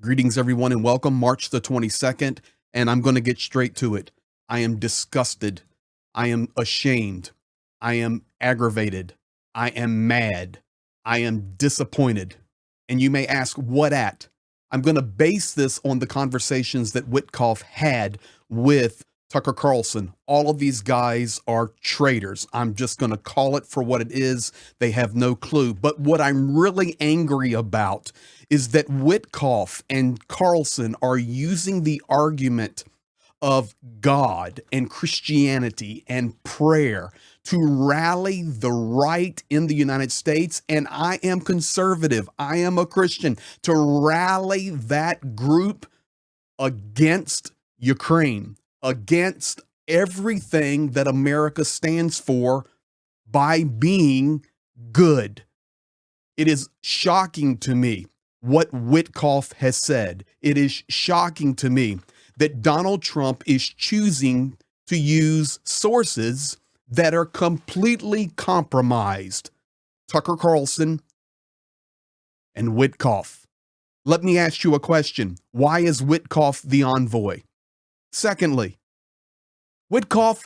Greetings, everyone, and welcome. March the 22nd, and I'm going to get straight to it. I am disgusted. I am ashamed. I am aggravated. I am mad. I am disappointed. And you may ask, what at? I'm going to base this on the conversations that Witkoff had with Tucker Carlson. All of these guys are traitors. I'm just going to call it for what it is. They have no clue. But what I'm really angry about is that Witkoff and Carlson are using the argument of God and Christianity and prayer to rally the right in the United States. And I am conservative. I am a Christian, to rally that group against Ukraine, against everything that America stands for by being good. It is shocking to me what Witkoff has said. It is shocking to me that Donald Trump is choosing to use sources that are completely compromised. Tucker Carlson and Witkoff. Let me ask you a question. Why is Witkoff the envoy? Secondly, Witkoff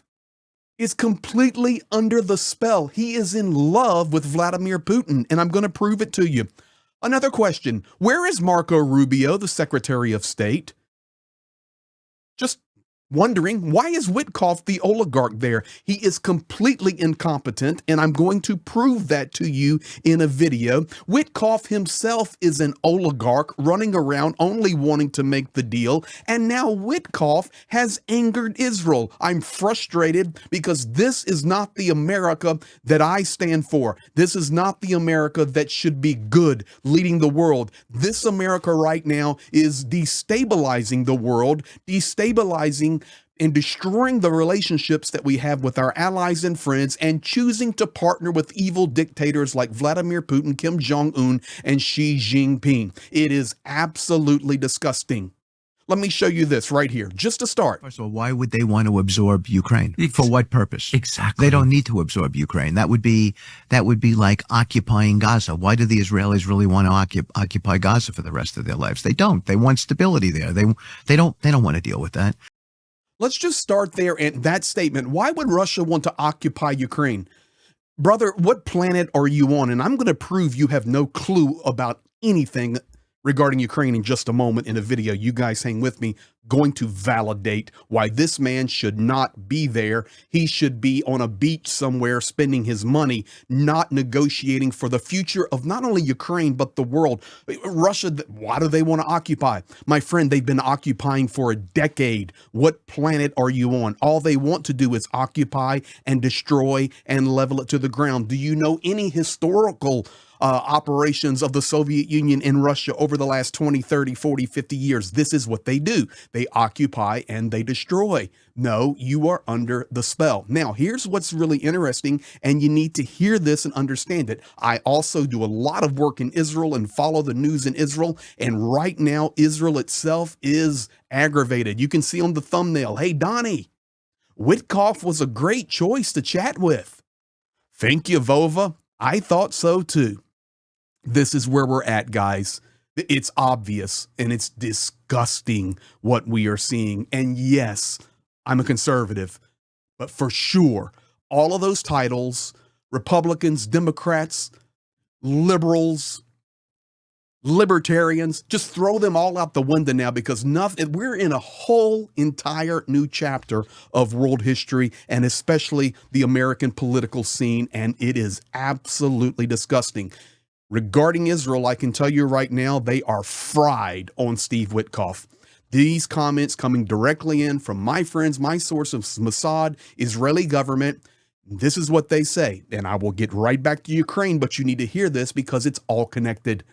is completely under the spell. He is in love with Vladimir Putin, and I'm going to prove it to you. Another question. Where is Marco Rubio, the Secretary of State? Just wondering, why is Witkoff the oligarch there? He is completely incompetent, and I'm going to prove that to you in a video. Witkoff himself is an oligarch running around only wanting to make the deal, and now Witkoff has angered Israel. I'm frustrated because this is not the America that I stand for. This is not the America that should be good, leading the world. This America right now is destabilizing the world, destabilizing and destroying the relationships that we have with our allies and friends, and choosing to partner with evil dictators like Vladimir Putin, Kim Jong-un, and Xi Jinping. It is absolutely disgusting. Let me show you this right here, just to start. First of all, why would they want to absorb Ukraine? For what purpose? Exactly. They don't need to absorb Ukraine. That would be like occupying Gaza. Why do the Israelis really want to occupy Gaza for the rest of their lives? They don't. They want stability there. They don't want to deal with that. Let's just start there in that statement. Why would Russia want to occupy Ukraine? Brother, what planet are you on? And I'm going to prove you have no clue about anything regarding Ukraine in just a moment in a video. You guys hang with me, going to validate why this man should not be there. He should be on a beach somewhere spending his money, not negotiating for the future of not only Ukraine, but the world. Russia, why do they want to occupy? My friend, they've been occupying for a decade. What planet are you on? All they want to do is occupy and destroy and level it to the ground. Do you know any historical operations of the Soviet Union in Russia over the last 20, 30, 40, 50 years? This is what they do. They occupy and they destroy. No, you are under the spell. Now, here's what's really interesting, and you need to hear this and understand it. I also do a lot of work in Israel and follow the news in Israel, and right now, Israel itself is aggravated. You can see on the thumbnail, hey, Donnie, Witkoff was a great choice to chat with. Thank you, Vova. I thought so too. This is where we're at, guys. It's obvious and it's disgusting what we are seeing. And yes, I'm a conservative, but for sure, all of those titles, Republicans, Democrats, liberals, libertarians, just throw them all out the window now, because we're in a whole entire new chapter of world history, and especially the American political scene, and it is absolutely disgusting. Regarding Israel, I can tell you right now, they are fried on Steve Witkoff. These comments coming directly in from my friends, my source of Mossad, Israeli government. This is what they say, and I will get right back to Ukraine, but you need to hear this because it's all connected.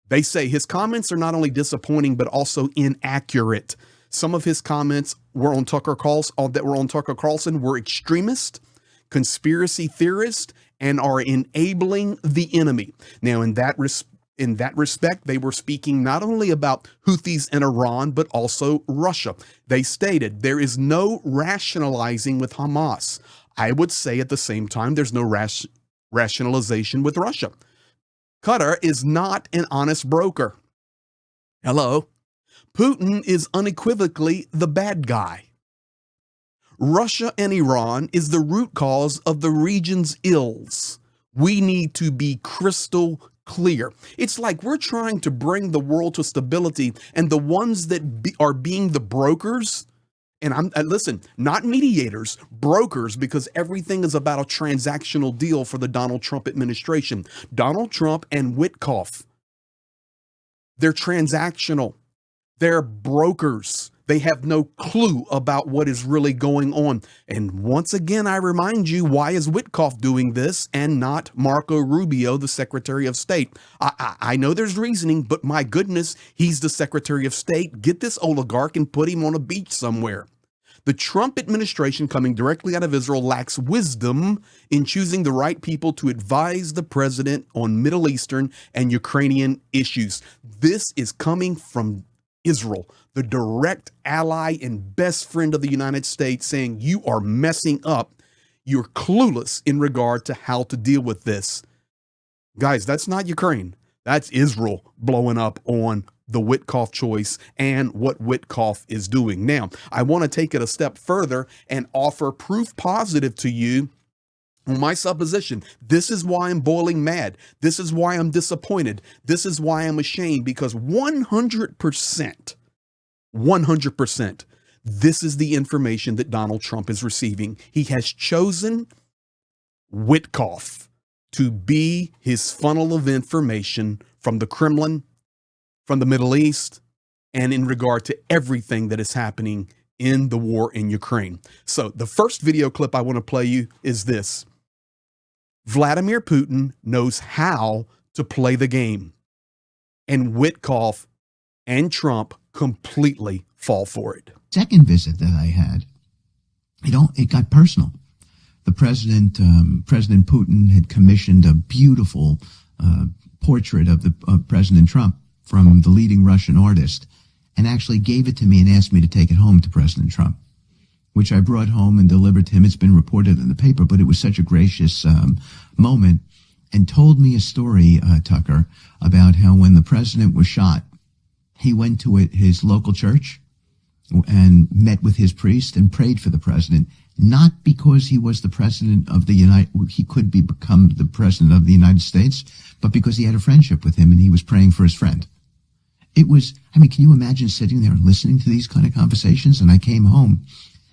They say his comments are not only disappointing, but also inaccurate. Some of his comments were on Tucker Carlson were extremist, conspiracy theorist, and are enabling the enemy. Now, in that respect, they were speaking not only about Houthis in Iran, but also Russia. They stated there is no rationalizing with Hamas. I would say at the same time, there's no rationalization with Russia. Qatar is not an honest broker. Hello. Putin is unequivocally the bad guy. Russia and Iran is the root cause of the region's ills. We need to be crystal clear. It's like we're trying to bring the world to stability, and the ones that are being the brokers, and listen, not mediators, brokers, because everything is about a transactional deal for the Donald Trump administration. Donald Trump and Witkoff, they're transactional. They're brokers. They have no clue about what is really going on. And once again, I remind you, why is Witkoff doing this and not Marco Rubio, the Secretary of State? I know there's reasoning, but my goodness, he's the Secretary of State. Get this oligarch and put him on a beach somewhere. The Trump administration, coming directly out of Israel, lacks wisdom in choosing the right people to advise the president on Middle Eastern and Ukrainian issues. This is coming from Israel, the direct ally and best friend of the United States, saying you are messing up. You're clueless in regard to how to deal with this. Guys, that's not Ukraine. That's Israel blowing up on the Witkoff choice and what Witkoff is doing. Now, I want to take it a step further and offer proof positive to you on my supposition. This is why I'm boiling mad. This is why I'm disappointed. This is why I'm ashamed, because 100%, this is the information that Donald Trump is receiving. He has chosen Witkoff to be his funnel of information from the Kremlin, from the Middle East, and in regard to everything that is happening in the war in Ukraine. So the first video clip I want to play you is this. Vladimir Putin knows how to play the game, and Witkoff and Trump completely fall for it. Second visit that I had, it got personal. The President Putin had commissioned a beautiful portrait of President Trump from the leading Russian artist, and actually gave it to me and asked me to take it home to President Trump, which I brought home and delivered to him. It's been reported in the paper, but it was such a gracious moment, and told me a story, Tucker, about how when the president was shot, he went to his local church and met with his priest and prayed for the president, not because he was the president of he could become the president of the United States, but because he had a friendship with him and he was praying for his friend. It was, can you imagine sitting there and listening to these kind of conversations? And I came home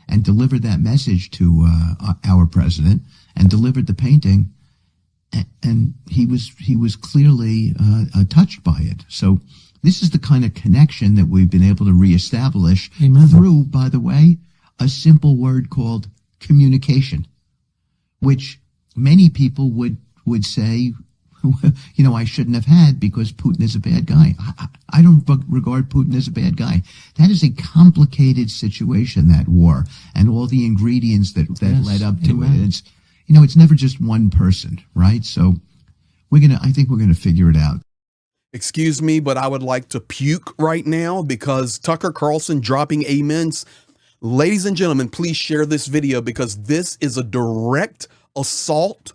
and delivered that message to our president and delivered the painting, and he was clearly touched by it. So this is the kind of connection that we've been able to reestablish through, by the way, a simple word called communication, which many people would say, I shouldn't have had because Putin is a bad guy. I don't regard Putin as a bad guy. That is a complicated situation, that war, and all the ingredients that led up to it. It's never just one person, right? So I think we're gonna figure it out. Excuse me, but I would like to puke right now because Tucker Carlson dropping amens. Ladies and gentlemen, please share this video, because this is a direct assault.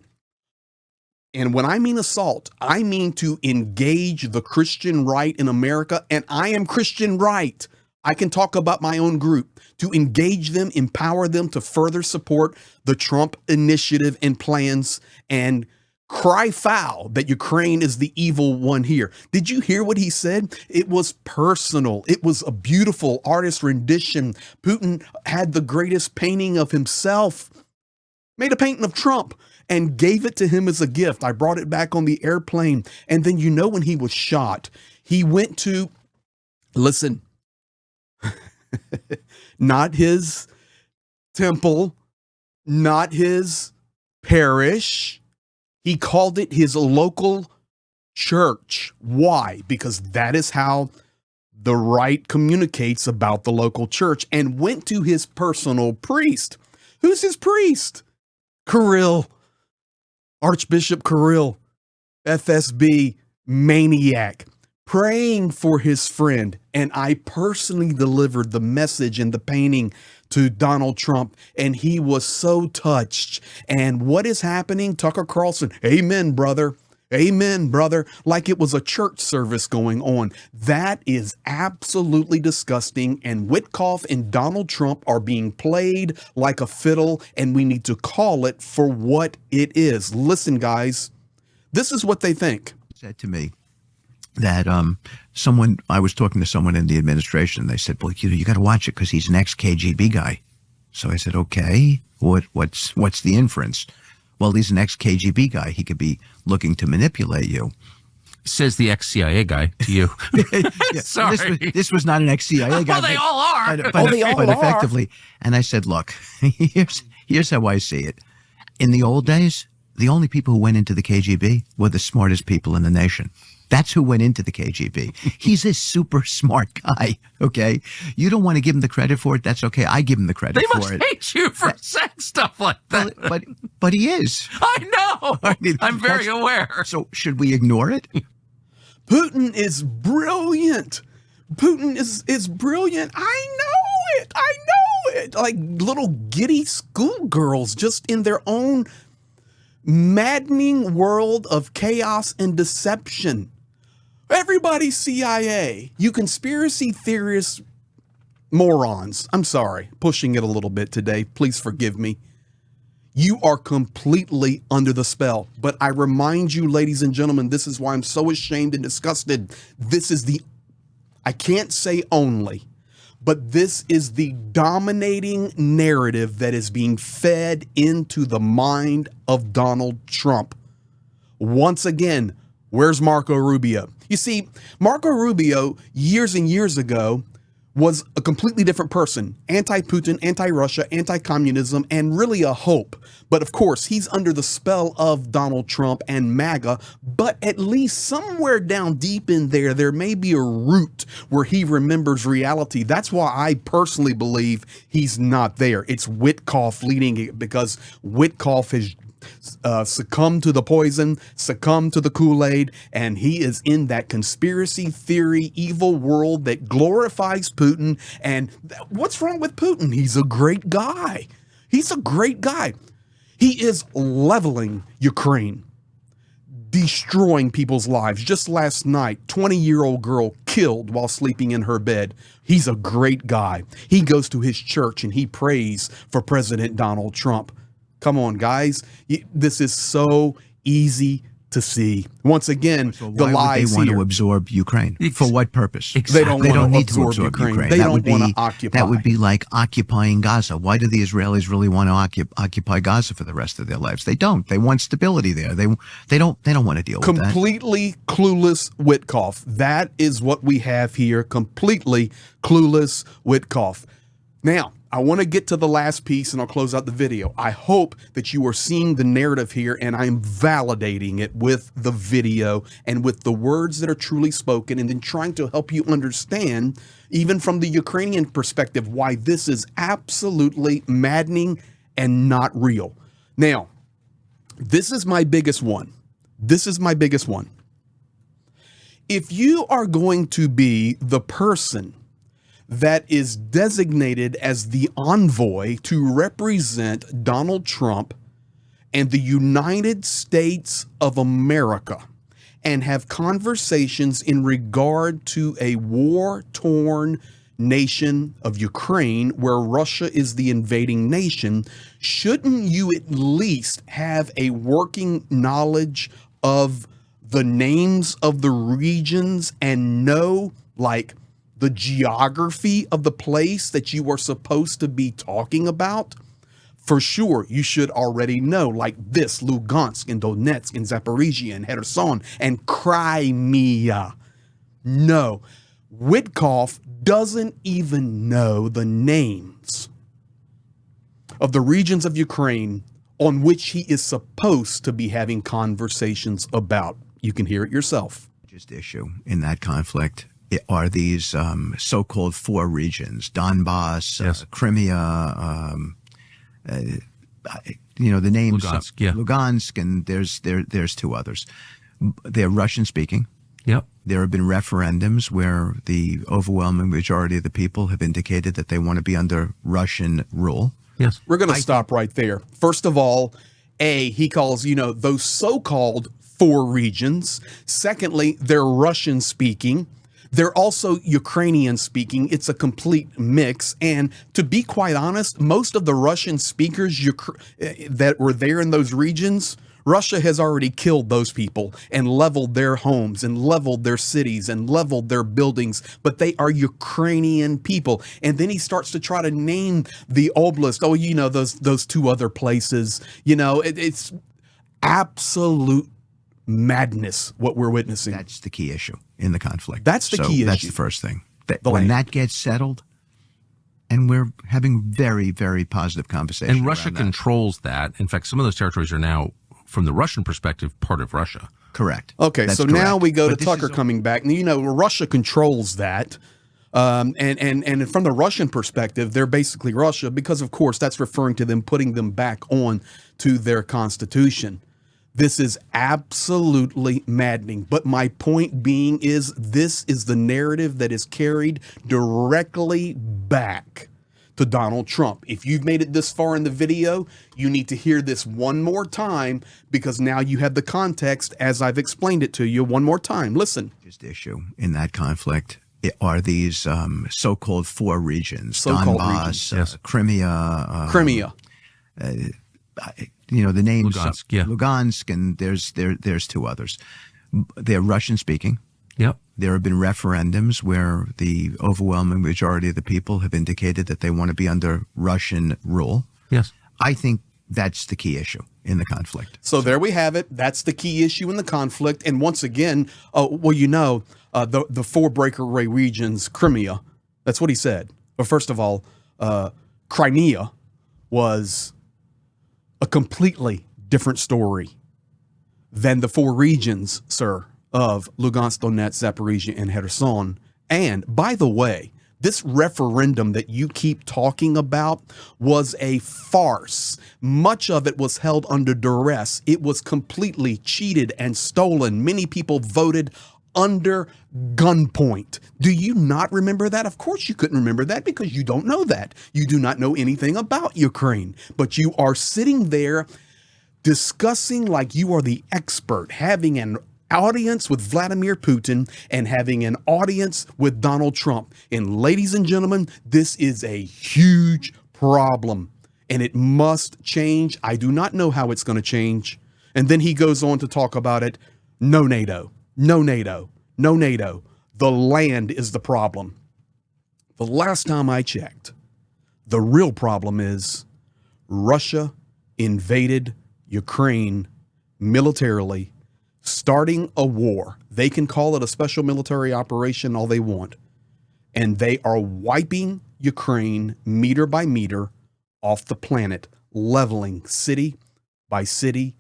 And when I mean assault, I mean to engage the Christian right in America. And I am Christian right. I can talk about my own group, to engage them, empower them to further support the Trump initiative and plans, and cry foul that Ukraine is the evil one here. Did you hear what he said? It was personal. It was a beautiful artist rendition. Putin had the greatest painting of himself, made a painting of Trump, and gave it to him as a gift. I brought it back on the airplane. And then, when he was shot, he went to, listen, not his temple, not his parish. He called it his local church. Why? Because that is how the right communicates about the local church, and went to his personal priest. Who's his priest? Kirill. Archbishop Kirill, FSB maniac, praying for his friend. And I personally delivered the message and the painting to Donald Trump, and he was so touched. And what is happening? Tucker Carlson, amen, brother. Amen, brother. Like it was a church service going on. That is absolutely disgusting. And Witkoff and Donald Trump are being played like a fiddle, and we need to call it for what it is. Listen, guys, this is what they think. Said to me that I was talking to someone in the administration. They said, well, you got to watch it because he's an ex-KGB guy. So I said, okay, what's the inference? Well, he's an ex-KGB guy. He could be looking to manipulate you. Says the ex-CIA guy to you. Yeah, Sorry. This was not an ex-CIA guy. Well, they all are. But effectively. And I said, look, here's how I see it. In the old days, the only people who went into the KGB were the smartest people in the nation. That's who went into the KGB. He's a super smart guy, okay? You don't want to give him the credit for it. That's okay. I give him the credit for it. They must hate you for saying stuff like that. But he is. I know. I mean, I'm very aware. So should we ignore it? Putin is brilliant. Putin is brilliant. I know it. I know it. Like little giddy schoolgirls just in their own maddening world of chaos and deception. Everybody's CIA. You conspiracy theorists, morons. I'm sorry, pushing it a little bit today. Please forgive me. You are completely under the spell. But I remind you, ladies and gentlemen, this is why I'm so ashamed and disgusted. This is I can't say only, but this is the dominating narrative that is being fed into the mind of Donald Trump. Once again, where's Marco Rubio? You see, Marco Rubio, years and years ago, was a completely different person. Anti-Putin, anti-Russia, anti-communism, and really a hope. But of course, he's under the spell of Donald Trump and MAGA. But at least somewhere down deep in there, there may be a root where he remembers reality. That's why I personally believe he's not there. It's Witkoff leading it, because Witkoff has succumbed to the poison, succumbed to the Kool-Aid, and he is in that conspiracy theory evil world that glorifies Putin. And what's wrong with Putin? He's a great guy. He's a great guy. He is leveling Ukraine, destroying people's lives. Just last night, 20-year-old girl killed while sleeping in her bed. He's a great guy. He goes to his church and he prays for President Donald Trump. Come on, guys. This is so easy to see. Once again, so the lies they want here. to absorb Ukraine. For what purpose? Exactly. They don't need absorb to absorb Ukraine. They don't want to occupy. That would be like occupying Gaza. Why do the Israelis really want to occupy Gaza for the rest of their lives? They don't. They want stability there. They don't want to deal with that. Completely clueless Witkoff. That is what we have here. Completely clueless Witkoff. Now, I want to get to the last piece and I'll close out the video. I hope that you are seeing the narrative here and I'm validating it with the video and with the words that are truly spoken, and then trying to help you understand, even from the Ukrainian perspective, why this is absolutely maddening and not real. Now, this is my biggest one. This is my biggest one. If you are going to be the person that is designated as the envoy to represent Donald Trump and the United States of America and have conversations in regard to a war-torn nation of Ukraine where Russia is the invading nation, shouldn't you at least have a working knowledge of the names of the regions and know, like, the geography of the place that you are supposed to be talking about? For sure, you should already know, like this: Lugansk and Donetsk and Zaporizhia and Kherson and Crimea. No, Witkoff doesn't even know the names of the regions of Ukraine on which he is supposed to be having conversations about. You can hear it yourself. Largest issue in that conflict are these so-called four regions: Donbass, Yes. Crimea, the names Lugansk, yeah. Lugansk, and there's two others. They're Russian speaking. Yep. There have been referendums where the overwhelming majority of the people have indicated that they want to be under Russian rule. Yes. We're going to stop right there. First of all, he calls, those so-called 4 regions. Secondly, they're Russian speaking. They're also Ukrainian speaking. It's a complete mix. And to be quite honest, most of the Russian speakers that were there in those regions, Russia has already killed those people and leveled their homes and leveled their cities and leveled their buildings, but they are Ukrainian people. And then he starts to try to name the oblast. Oh, you know, those 2 other places. You know, it's absolute madness what we're witnessing. That's the key issue in the conflict. That's the key issue. That's the first thing. The when land. that gets settled, and we're having very, very positive conversations. And Russia around that. controls that. In fact, some of those territories are now, from the Russian perspective, part of Russia. Correct. Okay, That's so correct. now we go But to this Tucker is coming back. You know, Russia controls that. And from the Russian perspective, they're basically Russia because, of course, that's referring to them putting them back on to their constitution. This is absolutely maddening. But my point being is this is the narrative that is carried directly back to Donald Trump. If you've made it this far in the video, you need to hear this one more time because now you have the context as I've explained it to you one more time. Listen. The issue in that conflict are these so-called 4 regions, So-called Donbass, regions, yes. Crimea. Crimea. You know, the names Lugansk, yeah. Lugansk, and there's 2 others. They're Russian speaking. Yep. There have been referendums where the overwhelming majority of the people have indicated that they want to be under Russian rule. Yes. I think that's the key issue in the conflict. So there we have it. That's the key issue in the conflict. And once again, the 4 breakaway regions, Crimea, that's what he said. But first of all, Crimea was a completely different story than the 4 regions, sir, of Lugansk, Donetsk, Zaporizhia, and Kherson. And by the way, this referendum that you keep talking about was a farce. Much of it was held under duress. It was completely cheated and stolen. Many people voted under gunpoint. Do you not remember that? Of course you couldn't remember that because you don't know that. You do not know anything about Ukraine, but you are sitting there discussing like you are the expert, having an audience with Vladimir Putin and having an audience with Donald Trump. And ladies and gentlemen, this is a huge problem and it must change. I do not know how it's going to change. And then he goes on to talk about it. No NATO, no NATO, no NATO. The land is the problem. The last time I checked, the real problem is Russia invaded Ukraine militarily, starting a war. They can call it a special military operation all they want. And they are wiping Ukraine meter by meter off the planet, leveling city by city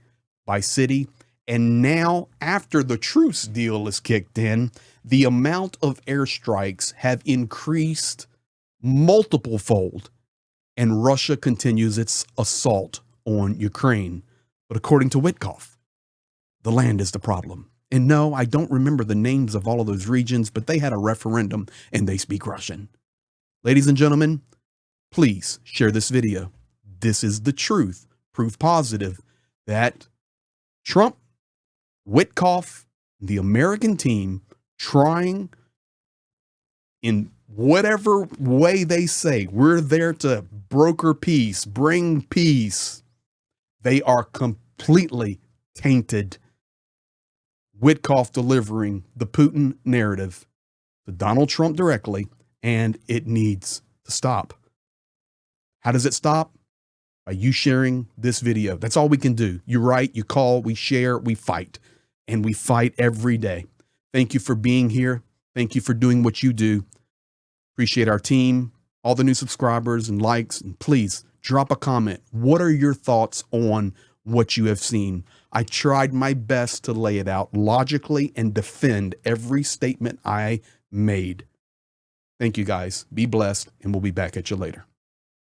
by city. And now, after the truce deal is kicked in, the amount of airstrikes have increased multiple fold, and Russia continues its assault on Ukraine. But according to Witkoff, the land is the problem. And no, I don't remember the names of all of those regions, but they had a referendum and they speak Russian. Ladies and gentlemen, please share this video. This is the truth, proof positive that Trump, Witkoff, the American team, trying in whatever way they say, we're there to broker peace, bring peace. They are completely tainted. Witkoff delivering the Putin narrative to Donald Trump directly, and it needs to stop. How does it stop? By you sharing this video. That's all we can do. You write, you call, we share, we fight. And we fight every day. Thank you for being here. Thank you for doing what you do. Appreciate our team, all the new subscribers and likes. And please drop a comment. What are your thoughts on what you have seen? I tried my best to lay it out logically and defend every statement I made. Thank you guys. Be blessed, and we'll be back at you later.